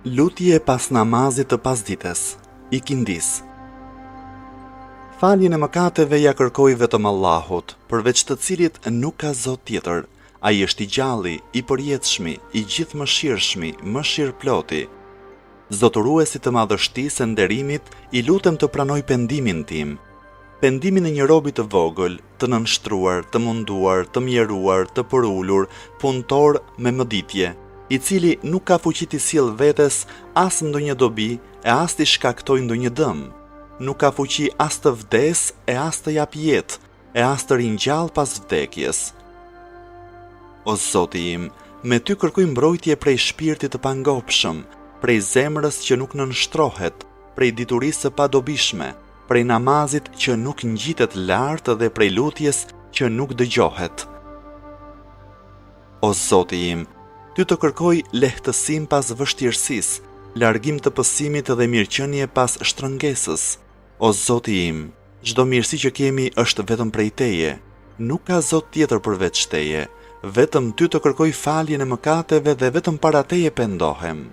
Lutje pas namazit të pasdites, ikindis. Faljen e mëkateve ja kërkoj vetëm Allahut, përveç të cilit nuk ka Zot tjetër. Ai është i gjalli, i përjetshmi, i gjithë mëshirshmi, mëshirploti. Zotëruesi të madhështisë e nderimit, i lutem të pranoj pendimin tim. Pendimin e një robi të vogël, të nënshtruar, të munduar, të mjeruar, të përulur, punëtor me mëditje, i cili nuk ka fuqi t'i sjell vetes as ndonjë dobi e as t'i shkaktoj ndonjë dëm. Nuk ka fuqi as të vdes e as të jap jetë, e as të ringjall pas vdekjes. O Zoti im, me ty kërkoj mbrojtje prej shpirtit të pangopshëm, prej zemrës që nuk nënshtrohet, prej diturisë së padobishme, prej namazit që nuk ngjitet lart dhe prej lutjes që nuk dëgjohet. O Zoti im, ty të kërkoj lehtësim pas vështirësisë, largim të pësimit dhe mirëqenie pas shtrëngesës. O Zoti im, çdo mirësi që kemi është vetëm prej Teje, nuk ka Zot tjetër përveç Teje, vetëm ty të kërkoj faljen e mëkateve dhe vetëm para Teje pendohem.